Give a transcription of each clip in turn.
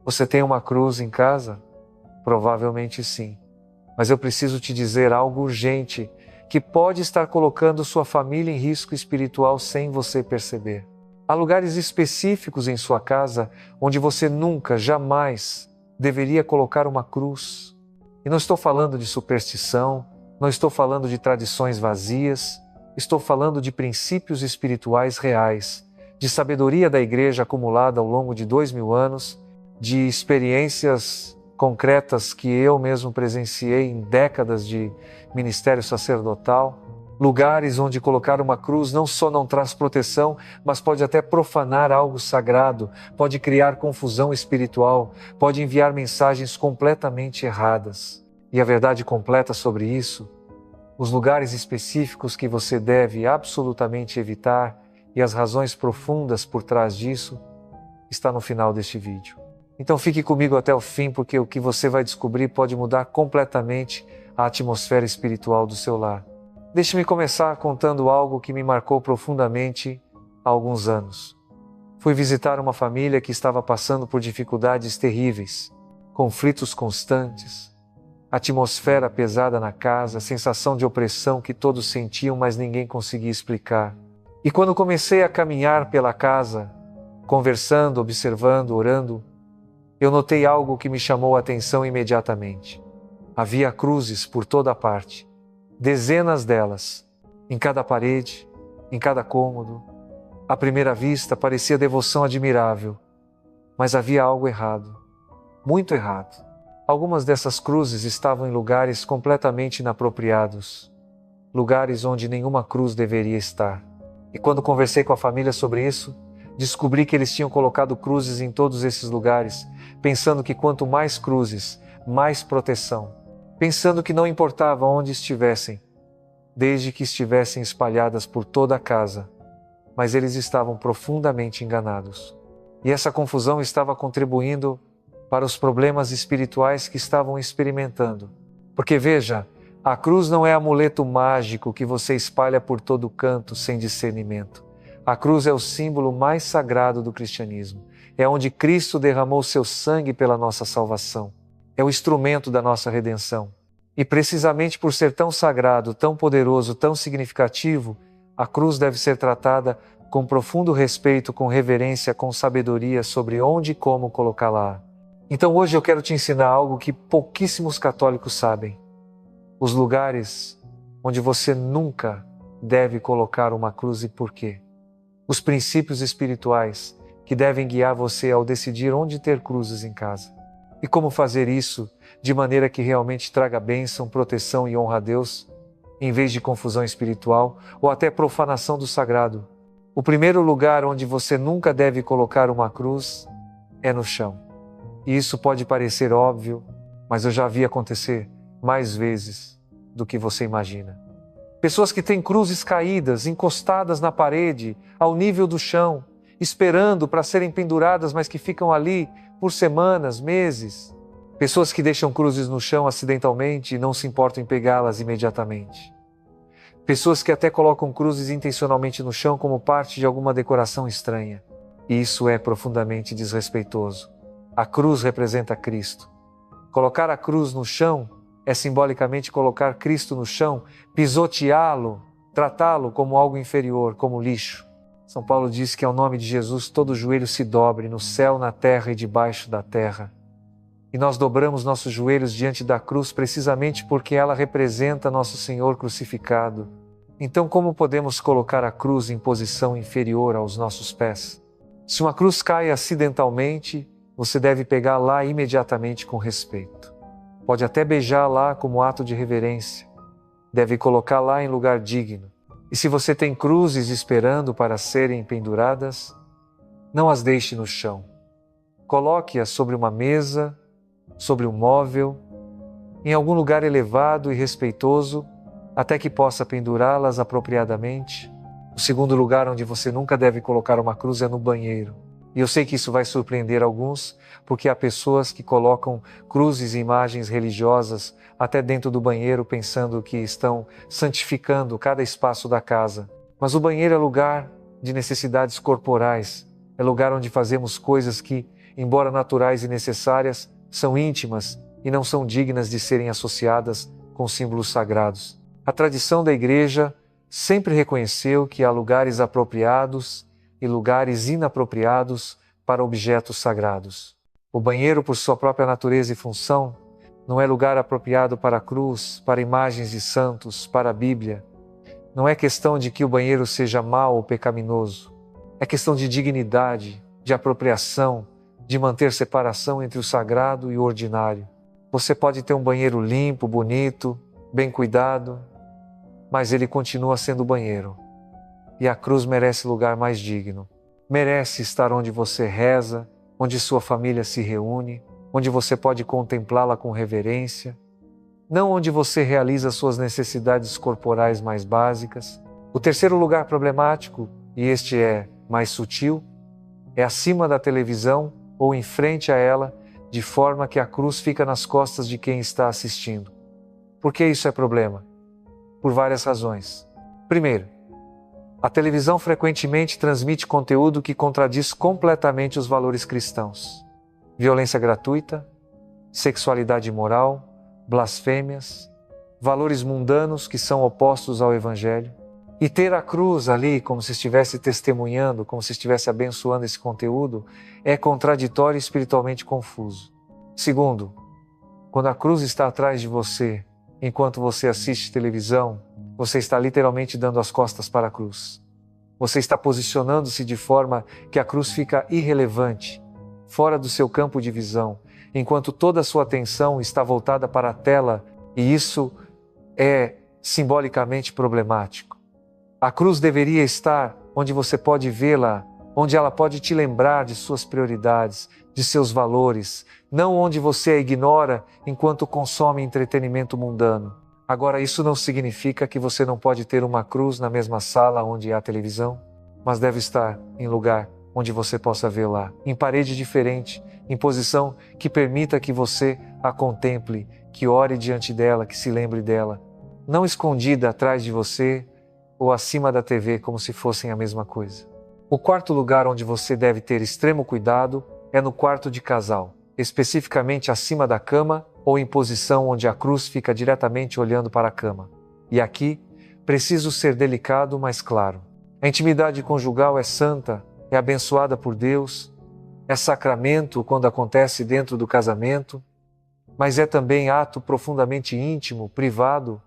Você tem uma cruz em casa? Provavelmente sim. Mas eu preciso te dizer algo urgente que pode estar colocando sua família em risco espiritual sem você perceber. Há lugares específicos em sua casa onde você nunca, jamais deveria colocar uma cruz. E não estou falando de superstição, não estou falando de tradições vazias, estou falando de princípios espirituais reais, de sabedoria da igreja acumulada ao longo de 2000 anos, de experiências concretas que eu mesmo presenciei em décadas de ministério sacerdotal, lugares onde colocar uma cruz não só não traz proteção, mas pode até profanar algo sagrado, pode criar confusão espiritual, pode enviar mensagens completamente erradas. E a verdade completa sobre isso, os lugares específicos que você deve absolutamente evitar e as razões profundas por trás disso, está no final deste vídeo. Então fique comigo até o fim, porque o que você vai descobrir pode mudar completamente a atmosfera espiritual do seu lar. Deixe-me começar contando algo que me marcou profundamente há alguns anos. Fui visitar uma família que estava passando por dificuldades terríveis, conflitos constantes, atmosfera pesada na casa, sensação de opressão que todos sentiam, mas ninguém conseguia explicar. E quando comecei a caminhar pela casa, conversando, observando, orando, eu notei algo que me chamou a atenção imediatamente. Havia cruzes por toda a parte, dezenas delas, em cada parede, em cada cômodo. À primeira vista parecia devoção admirável, mas havia algo errado, muito errado. Algumas dessas cruzes estavam em lugares completamente inapropriados, lugares onde nenhuma cruz deveria estar. E quando conversei com a família sobre isso, descobri que eles tinham colocado cruzes em todos esses lugares, pensando que quanto mais cruzes, mais proteção. Pensando que não importava onde estivessem, desde que estivessem espalhadas por toda a casa. Mas eles estavam profundamente enganados. E essa confusão estava contribuindo para os problemas espirituais que estavam experimentando. Porque veja, a cruz não é amuleto mágico que você espalha por todo canto sem discernimento. A cruz é o símbolo mais sagrado do cristianismo. É onde Cristo derramou seu sangue pela nossa salvação. É o instrumento da nossa redenção. E precisamente por ser tão sagrado, tão poderoso, tão significativo, a cruz deve ser tratada com profundo respeito, com reverência, com sabedoria sobre onde e como colocá-la. Então hoje eu quero te ensinar algo que pouquíssimos católicos sabem. Os lugares onde você nunca deve colocar uma cruz e por quê. Os princípios espirituais que devem guiar você ao decidir onde ter cruzes em casa. E como fazer isso de maneira que realmente traga bênção, proteção e honra a Deus, em vez de confusão espiritual ou até profanação do sagrado. O primeiro lugar onde você nunca deve colocar uma cruz é no chão. E isso pode parecer óbvio, mas eu já vi acontecer mais vezes do que você imagina. Pessoas que têm cruzes caídas, encostadas na parede, ao nível do chão, esperando para serem penduradas, mas que ficam ali por semanas, meses. Pessoas que deixam cruzes no chão acidentalmente e não se importam em pegá-las imediatamente. Pessoas que até colocam cruzes intencionalmente no chão como parte de alguma decoração estranha. E isso é profundamente desrespeitoso. A cruz representa Cristo. Colocar a cruz no chão é simbolicamente colocar Cristo no chão, pisoteá-lo, tratá-lo como algo inferior, como lixo. São Paulo diz que ao nome de Jesus todo joelho se dobre, no céu, na terra e debaixo da terra. E nós dobramos nossos joelhos diante da cruz precisamente porque ela representa nosso Senhor crucificado. Então como podemos colocar a cruz em posição inferior aos nossos pés? Se uma cruz cai acidentalmente, você deve pegá-la imediatamente com respeito. Pode até beijá-la como ato de reverência. Deve colocá-la em lugar digno. E se você tem cruzes esperando para serem penduradas, não as deixe no chão. Coloque-as sobre uma mesa, sobre um móvel, em algum lugar elevado e respeitoso, até que possa pendurá-las apropriadamente. O segundo lugar onde você nunca deve colocar uma cruz é no banheiro. E eu sei que isso vai surpreender alguns, porque há pessoas que colocam cruzes e imagens religiosas até dentro do banheiro, pensando que estão santificando cada espaço da casa. Mas o banheiro é lugar de necessidades corporais, é lugar onde fazemos coisas que embora naturais e necessárias, são íntimas e não são dignas de serem associadas com símbolos sagrados. A tradição da Igreja sempre reconheceu que há lugares apropriados e lugares inapropriados para objetos sagrados. O banheiro, por sua própria natureza e função, não é lugar apropriado para a cruz, para imagens de santos, para a Bíblia. Não é questão de que o banheiro seja mau ou pecaminoso. É questão de dignidade, de apropriação, de manter separação entre o sagrado e o ordinário. Você pode ter um banheiro limpo, bonito, bem cuidado, mas ele continua sendo banheiro. E a cruz merece lugar mais digno. Merece estar onde você reza, onde sua família se reúne, onde você pode contemplá-la com reverência, não onde você realiza suas necessidades corporais mais básicas. O terceiro lugar problemático, e este é mais sutil, é acima da televisão ou em frente a ela, de forma que a cruz fica nas costas de quem está assistindo. Por que isso é problema? Por várias razões. Primeiro, a televisão frequentemente transmite conteúdo que contradiz completamente os valores cristãos. Violência gratuita, sexualidade imoral, blasfêmias, valores mundanos que são opostos ao Evangelho. E ter a cruz ali, como se estivesse testemunhando, como se estivesse abençoando esse conteúdo, é contraditório e espiritualmente confuso. Segundo, quando a cruz está atrás de você, enquanto você assiste televisão, você está literalmente dando as costas para a cruz. Você está posicionando-se de forma que a cruz fica irrelevante, fora do seu campo de visão, enquanto toda a sua atenção está voltada para a tela, e isso é simbolicamente problemático. A cruz deveria estar onde você pode vê-la, onde ela pode te lembrar de suas prioridades, de seus valores, não onde você a ignora enquanto consome entretenimento mundano. Agora, isso não significa que você não pode ter uma cruz na mesma sala onde há televisão, mas deve estar em lugar onde você possa vê-la, em parede diferente, em posição que permita que você a contemple, que ore diante dela, que se lembre dela, não escondida atrás de você ou acima da TV como se fossem a mesma coisa. O quarto lugar onde você deve ter extremo cuidado é no quarto de casal, especificamente acima da cama ou em posição onde a cruz fica diretamente olhando para a cama. E aqui, preciso ser delicado, mas claro. A intimidade conjugal é santa, é abençoada por Deus, é sacramento quando acontece dentro do casamento, mas é também ato profundamente íntimo, privado,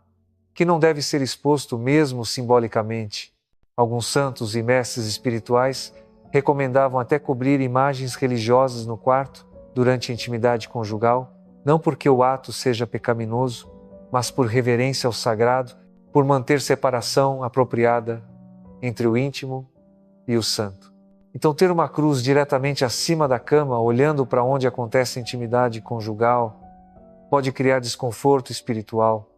que não deve ser exposto mesmo simbolicamente. Alguns santos e mestres espirituais recomendavam até cobrir imagens religiosas no quarto durante a intimidade conjugal, não porque o ato seja pecaminoso, mas por reverência ao sagrado, por manter separação apropriada entre o íntimo e o santo. Então, ter uma cruz diretamente acima da cama, olhando para onde acontece a intimidade conjugal, pode criar desconforto espiritual.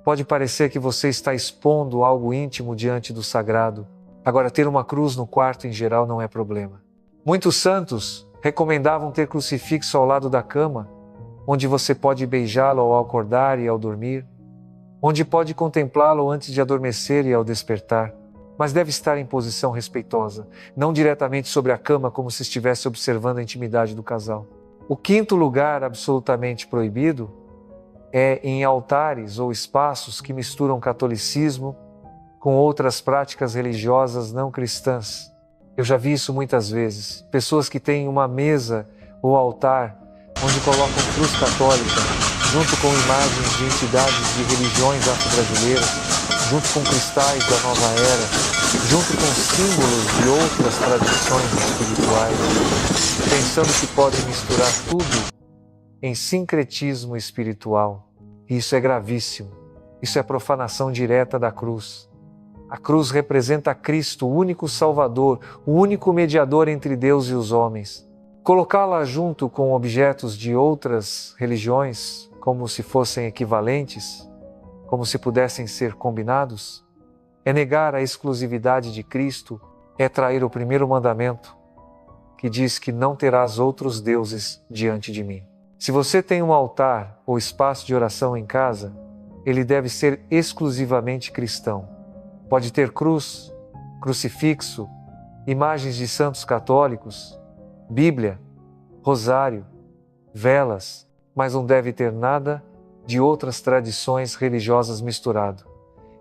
Pode parecer que você está expondo algo íntimo diante do sagrado. Agora, ter uma cruz no quarto em geral não é problema. Muitos santos recomendavam ter crucifixo ao lado da cama, onde você pode beijá-lo ao acordar e ao dormir, onde pode contemplá-lo antes de adormecer e ao despertar, mas deve estar em posição respeitosa, não diretamente sobre a cama como se estivesse observando a intimidade do casal. O quinto lugar absolutamente proibido é em altares ou espaços que misturam catolicismo com outras práticas religiosas não cristãs. Eu já vi isso muitas vezes. Pessoas que têm uma mesa ou altar onde colocam cruz católica, junto com imagens de entidades de religiões afro-brasileiras, junto com cristais da nova era, junto com símbolos de outras tradições espirituais, pensando que podem misturar tudo em sincretismo espiritual. E isso é gravíssimo. Isso é profanação direta da cruz. A cruz representa Cristo, o único Salvador, o único mediador entre Deus e os homens. Colocá-la junto com objetos de outras religiões, como se fossem equivalentes, como se pudessem ser combinados, é negar a exclusividade de Cristo, é trair o primeiro mandamento, que diz que não terás outros deuses diante de mim. Se você tem um altar ou espaço de oração em casa, ele deve ser exclusivamente cristão. Pode ter cruz, crucifixo, imagens de santos católicos, Bíblia, rosário, velas, mas não deve ter nada de outras tradições religiosas misturado.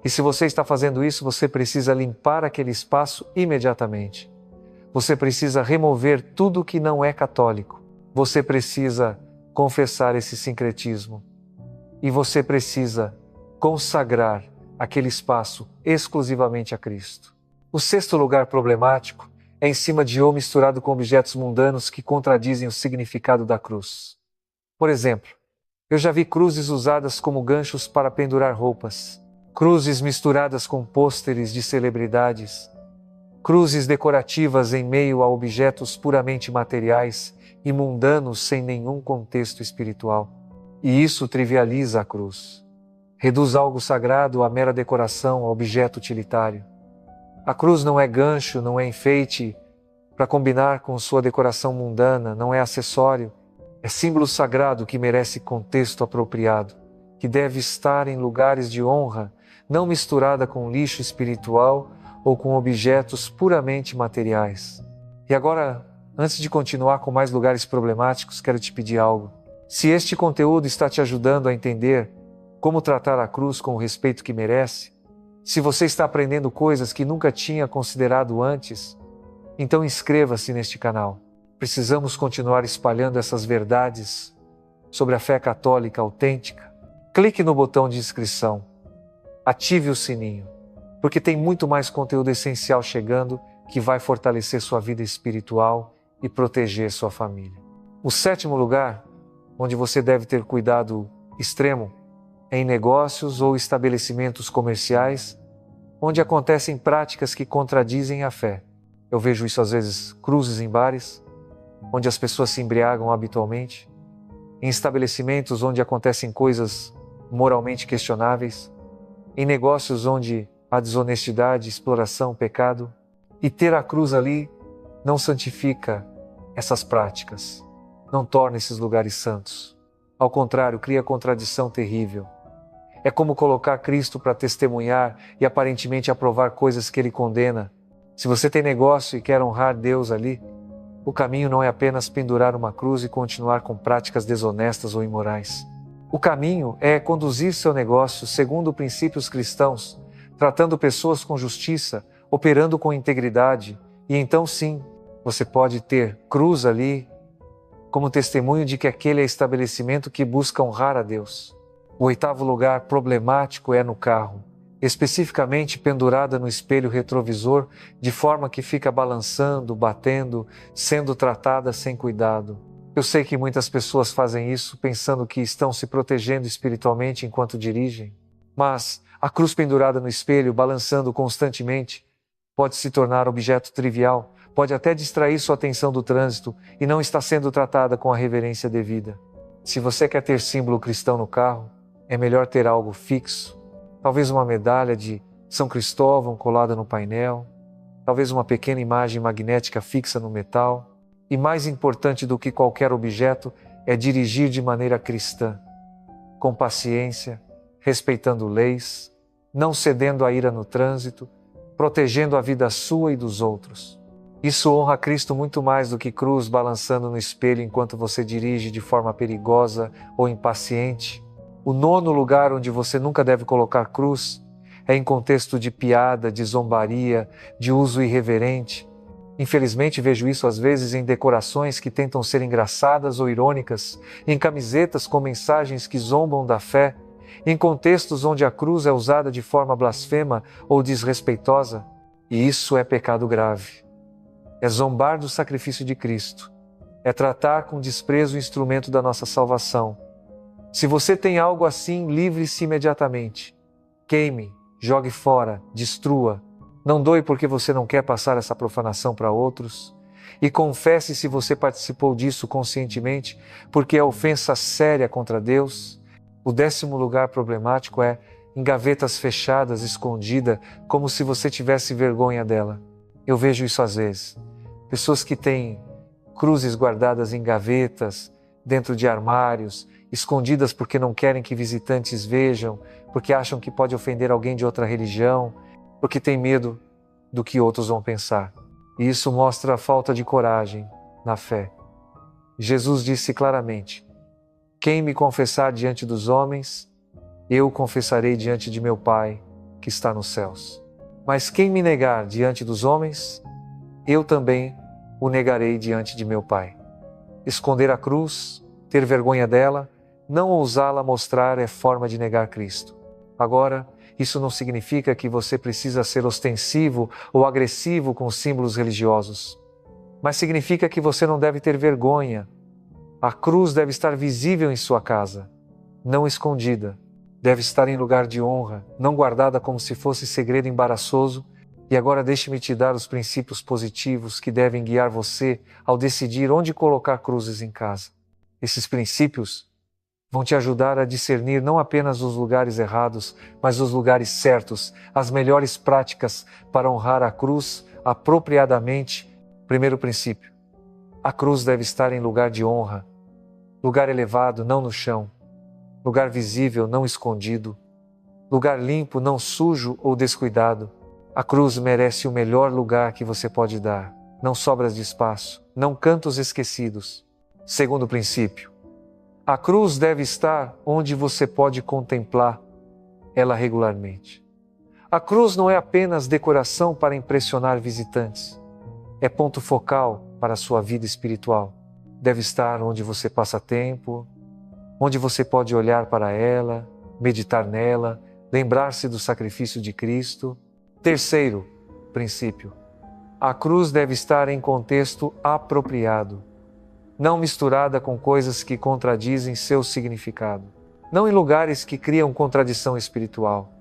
E se você está fazendo isso, você precisa limpar aquele espaço imediatamente. Você precisa remover tudo que não é católico. Você precisa confessar esse sincretismo. E você precisa consagrar aquele espaço exclusivamente a Cristo. O sexto lugar problemático é em cima de ou misturado com objetos mundanos que contradizem o significado da cruz. Por exemplo, eu já vi cruzes usadas como ganchos para pendurar roupas, cruzes misturadas com pôsteres de celebridades, cruzes decorativas em meio a objetos puramente materiais e mundanos sem nenhum contexto espiritual. E isso trivializa a cruz. Reduz algo sagrado à mera decoração, a objeto utilitário. A cruz não é gancho, não é enfeite para combinar com sua decoração mundana, não é acessório. É símbolo sagrado que merece contexto apropriado, que deve estar em lugares de honra, não misturada com lixo espiritual ou com objetos puramente materiais. E agora, antes de continuar com mais lugares problemáticos, quero te pedir algo. Se este conteúdo está te ajudando a entender como tratar a cruz com o respeito que merece, se você está aprendendo coisas que nunca tinha considerado antes, então inscreva-se neste canal. Precisamos continuar espalhando essas verdades sobre a fé católica autêntica. Clique no botão de inscrição, ative o sininho, porque tem muito mais conteúdo essencial chegando que vai fortalecer sua vida espiritual e proteger sua família. O sétimo lugar, onde você deve ter cuidado extremo, é em negócios ou estabelecimentos comerciais, onde acontecem práticas que contradizem a fé. Eu vejo isso às vezes cruzes em bares, onde as pessoas se embriagam habitualmente, em estabelecimentos onde acontecem coisas moralmente questionáveis, em negócios onde há desonestidade, exploração, pecado. E ter a cruz ali não santifica essas práticas, não torna esses lugares santos. Ao contrário, cria contradição terrível. É como colocar Cristo para testemunhar e aparentemente aprovar coisas que Ele condena. Se você tem negócio e quer honrar Deus ali, o caminho não é apenas pendurar uma cruz e continuar com práticas desonestas ou imorais. O caminho é conduzir seu negócio segundo princípios cristãos, tratando pessoas com justiça, operando com integridade, e então sim, você pode ter cruz ali como testemunho de que aquele é estabelecimento que busca honrar a Deus. O oitavo lugar problemático é no carro, especificamente pendurada no espelho retrovisor, de forma que fica balançando, batendo, sendo tratada sem cuidado. Eu sei que muitas pessoas fazem isso pensando que estão se protegendo espiritualmente enquanto dirigem, mas a cruz pendurada no espelho, balançando constantemente, pode se tornar objeto trivial, pode até distrair sua atenção do trânsito e não está sendo tratada com a reverência devida. Se você quer ter símbolo cristão no carro, é melhor ter algo fixo, talvez uma medalha de São Cristóvão colada no painel, talvez uma pequena imagem magnética fixa no metal. E mais importante do que qualquer objeto é dirigir de maneira cristã, com paciência, respeitando leis, não cedendo à ira no trânsito, protegendo a vida sua e dos outros. Isso honra Cristo muito mais do que cruz balançando no espelho enquanto você dirige de forma perigosa ou impaciente. O nono lugar onde você nunca deve colocar cruz é em contexto de piada, de zombaria, de uso irreverente. Infelizmente vejo isso às vezes em decorações que tentam ser engraçadas ou irônicas, em camisetas com mensagens que zombam da fé, em contextos onde a cruz é usada de forma blasfema ou desrespeitosa. E isso é pecado grave. É zombar do sacrifício de Cristo. É tratar com desprezo o instrumento da nossa salvação. Se você tem algo assim, livre-se imediatamente. Queime, jogue fora, destrua. Não doe porque você não quer passar essa profanação para outros. E confesse se você participou disso conscientemente, porque é ofensa séria contra Deus. O 10º lugar problemático é em gavetas fechadas, escondida, como se você tivesse vergonha dela. Eu vejo isso às vezes. Pessoas que têm cruzes guardadas em gavetas, dentro de armários, escondidas porque não querem que visitantes vejam, porque acham que pode ofender alguém de outra religião, porque tem medo do que outros vão pensar. E isso mostra a falta de coragem na fé. Jesus disse claramente: quem me confessar diante dos homens, eu confessarei diante de meu Pai, que está nos céus. Mas quem me negar diante dos homens, eu também o negarei diante de meu Pai. Esconder a cruz, ter vergonha dela, não ousá-la mostrar é forma de negar Cristo. Agora, isso não significa que você precisa ser ostensivo ou agressivo com os símbolos religiosos, mas significa que você não deve ter vergonha. A cruz deve estar visível em sua casa, não escondida. Deve estar em lugar de honra, não guardada como se fosse segredo embaraçoso. E agora deixe-me te dar os princípios positivos que devem guiar você ao decidir onde colocar cruzes em casa. Esses princípios vão te ajudar a discernir não apenas os lugares errados, mas os lugares certos, as melhores práticas para honrar a cruz apropriadamente. Primeiro princípio: a cruz deve estar em lugar de honra, lugar elevado, não no chão, lugar visível, não escondido, lugar limpo, não sujo ou descuidado. A cruz merece o melhor lugar que você pode dar, não sobras de espaço, não cantos esquecidos. Segundo princípio: a cruz deve estar onde você pode contemplar ela regularmente. A cruz não é apenas decoração para impressionar visitantes, é ponto focal para a sua vida espiritual. Deve estar onde você passa tempo, onde você pode olhar para ela, meditar nela, lembrar-se do sacrifício de Cristo. Terceiro princípio: a cruz deve estar em contexto apropriado, não misturada com coisas que contradizem seu significado, não em lugares que criam contradição espiritual,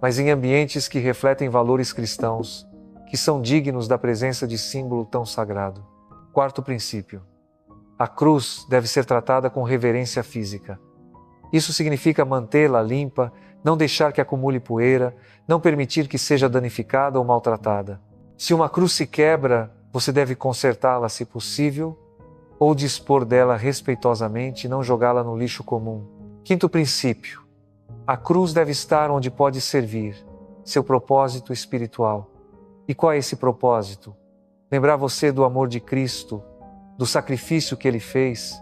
mas em ambientes que refletem valores cristãos, que são dignos da presença de símbolo tão sagrado. Quarto princípio: a cruz deve ser tratada com reverência física. Isso significa mantê-la limpa, não deixar que acumule poeira, não permitir que seja danificada ou maltratada. Se uma cruz se quebra, você deve consertá-la se possível, ou dispor dela respeitosamente e não jogá-la no lixo comum. Quinto princípio: a cruz deve estar onde pode servir, seu propósito espiritual. E qual é esse propósito? Lembrar você do amor de Cristo, do sacrifício que Ele fez,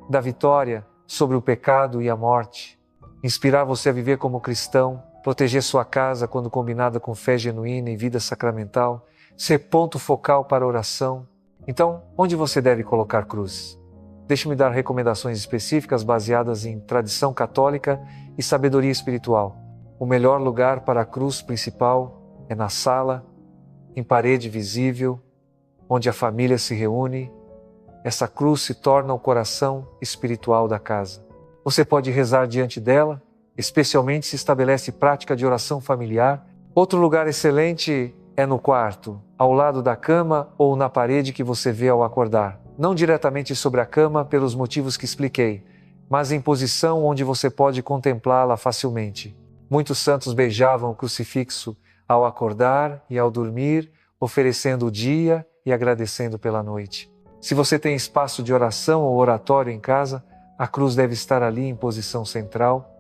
da vitória sobre o pecado e a morte. Inspirar você a viver como cristão, proteger sua casa quando combinada com fé genuína e vida sacramental, ser ponto focal para a oração. Então, onde você deve colocar cruzes? Deixe-me dar recomendações específicas baseadas em tradição católica e sabedoria espiritual. O melhor lugar para a cruz principal é na sala, em parede visível, onde a família se reúne. Essa cruz se torna o coração espiritual da casa. Você pode rezar diante dela, especialmente se estabelece prática de oração familiar. Outro lugar excelente é no quarto, ao lado da cama ou na parede que você vê ao acordar. Não diretamente sobre a cama pelos motivos que expliquei, mas em posição onde você pode contemplá-la facilmente. Muitos santos beijavam o crucifixo ao acordar e ao dormir, oferecendo o dia e agradecendo pela noite. Se você tem espaço de oração ou oratório em casa, a cruz deve estar ali em posição central.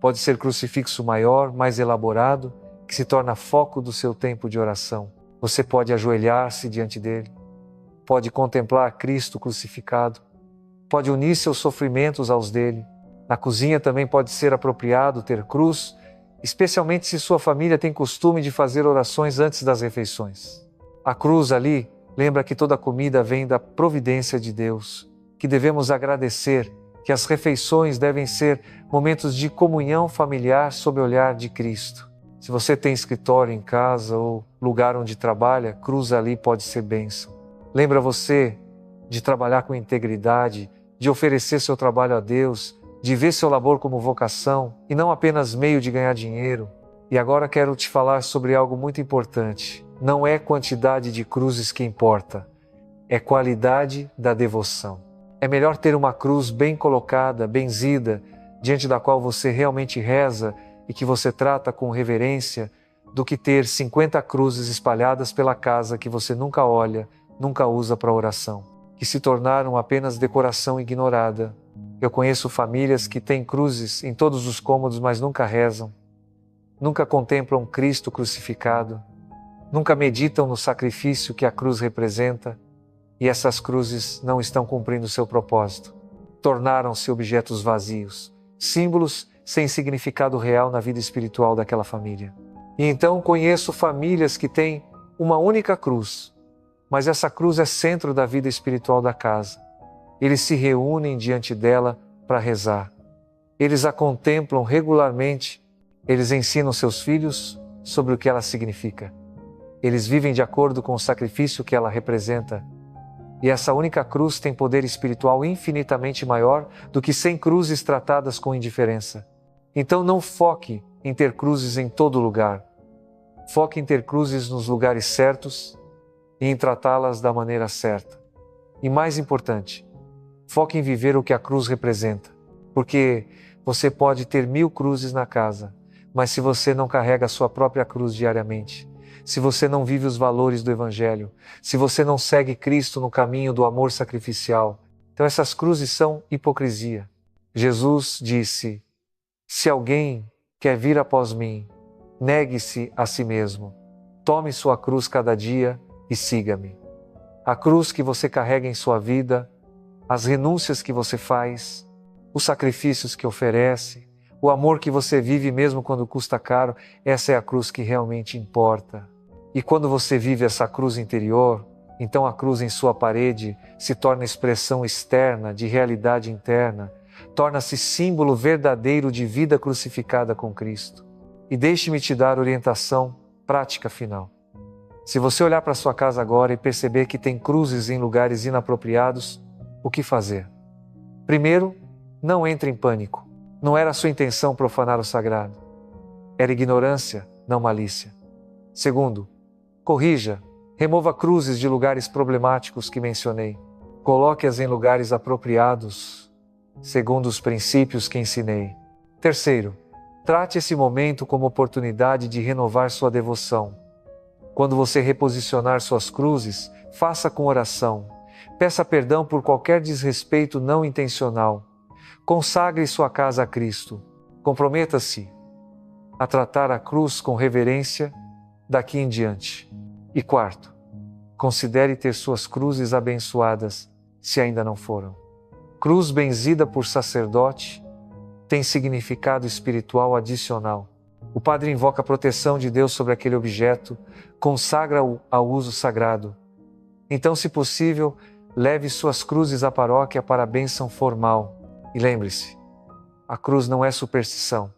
Pode ser crucifixo maior, mais elaborado, que se torna foco do seu tempo de oração. Você pode ajoelhar-se diante dele, pode contemplar Cristo crucificado, pode unir seus sofrimentos aos dele. Na cozinha também pode ser apropriado ter cruz, especialmente se sua família tem costume de fazer orações antes das refeições. A cruz ali lembra que toda comida vem da providência de Deus, que devemos agradecer, que as refeições devem ser momentos de comunhão familiar sob o olhar de Cristo. Se você tem escritório em casa ou lugar onde trabalha, cruz ali pode ser bênção. Lembra você de trabalhar com integridade, de oferecer seu trabalho a Deus, de ver seu labor como vocação e não apenas meio de ganhar dinheiro. E agora quero te falar sobre algo muito importante. Não é quantidade de cruzes que importa, é qualidade da devoção. É melhor ter uma cruz bem colocada, benzida, diante da qual você realmente reza e que você trata com reverência, do que ter 50 cruzes espalhadas pela casa que você nunca olha, nunca usa para oração, que se tornaram apenas decoração ignorada. Eu conheço famílias que têm cruzes em todos os cômodos, mas nunca rezam, nunca contemplam Cristo crucificado, nunca meditam no sacrifício que a cruz representa, e essas cruzes não estão cumprindo seu propósito. Tornaram-se objetos vazios, símbolos sem significado real na vida espiritual daquela família. E então conheço famílias que têm uma única cruz, mas essa cruz é centro da vida espiritual da casa. Eles se reúnem diante dela para rezar. Eles a contemplam regularmente. Eles ensinam seus filhos sobre o que ela significa. Eles vivem de acordo com o sacrifício que ela representa. E essa única cruz tem poder espiritual infinitamente maior do que 100 cruzes tratadas com indiferença. Então não foque em ter cruzes em todo lugar. Foque em ter cruzes nos lugares certos e em tratá-las da maneira certa. E mais importante, foque em viver o que a cruz representa. Porque você pode ter 1000 cruzes na casa, mas se você não carrega a sua própria cruz diariamente, se você não vive os valores do Evangelho, se você não segue Cristo no caminho do amor sacrificial, então essas cruzes são hipocrisia. Jesus disse: se alguém quer vir após mim, negue-se a si mesmo, tome sua cruz cada dia e siga-me. A cruz que você carrega em sua vida, as renúncias que você faz, os sacrifícios que oferece, o amor que você vive mesmo quando custa caro, essa é a cruz que realmente importa. E quando você vive essa cruz interior, então a cruz em sua parede se torna expressão externa de realidade interna, torna-se símbolo verdadeiro de vida crucificada com Cristo. E deixe-me te dar orientação prática final. Se você olhar para sua casa agora e perceber que tem cruzes em lugares inapropriados, o que fazer? Primeiro, não entre em pânico. Não era sua intenção profanar o sagrado. Era ignorância, não malícia. Segundo, corrija, remova cruzes de lugares problemáticos que mencionei. Coloque-as em lugares apropriados, segundo os princípios que ensinei. Terceiro, trate esse momento como oportunidade de renovar sua devoção. Quando você reposicionar suas cruzes, faça com oração. Peça perdão por qualquer desrespeito não intencional. Consagre sua casa a Cristo. Comprometa-se a tratar a cruz com reverência daqui em diante. E quarto, considere ter suas cruzes abençoadas, se ainda não foram. Cruz benzida por sacerdote tem significado espiritual adicional. O padre invoca a proteção de Deus sobre aquele objeto, consagra-o ao uso sagrado. Então, se possível, leve suas cruzes à paróquia para a bênção formal. E lembre-se, a cruz não é superstição,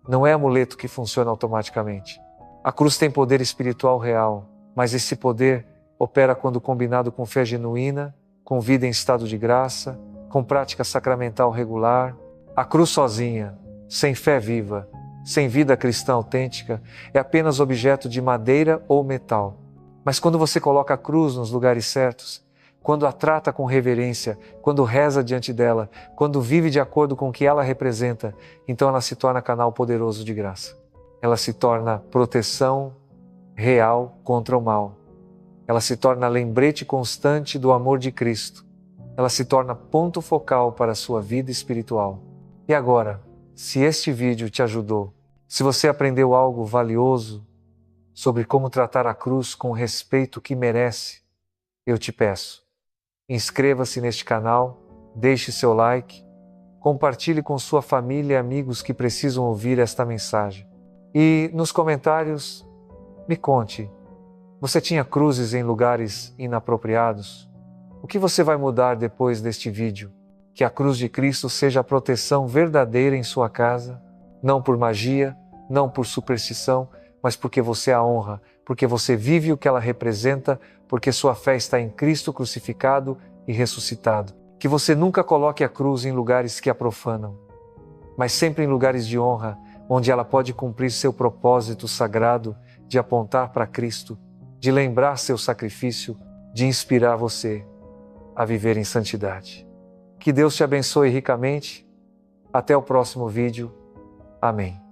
não é amuleto que funciona automaticamente. A cruz tem poder espiritual real, mas esse poder opera quando combinado com fé genuína, com vida em estado de graça, com prática sacramental regular. A cruz sozinha, sem fé viva, sem vida cristã autêntica, é apenas objeto de madeira ou metal. Mas quando você coloca a cruz nos lugares certos, quando a trata com reverência, quando reza diante dela, quando vive de acordo com o que ela representa, então ela se torna canal poderoso de graça. Ela se torna proteção real contra o mal. Ela se torna lembrete constante do amor de Cristo. Ela se torna ponto focal para a sua vida espiritual. E agora, se este vídeo te ajudou, se você aprendeu algo valioso sobre como tratar a cruz com o respeito que merece, eu te peço, inscreva-se neste canal, deixe seu like, compartilhe com sua família e amigos que precisam ouvir esta mensagem. E nos comentários, me conte, você tinha cruzes em lugares inapropriados? O que você vai mudar depois deste vídeo? Que a cruz de Cristo seja a proteção verdadeira em sua casa, não por magia, não por superstição, mas porque você a honra, porque você vive o que ela representa, porque sua fé está em Cristo crucificado e ressuscitado. Que você nunca coloque a cruz em lugares que a profanam, mas sempre em lugares de honra, onde ela pode cumprir seu propósito sagrado de apontar para Cristo, de lembrar seu sacrifício, de inspirar você a viver em santidade. Que Deus te abençoe ricamente. Até o próximo vídeo. Amém.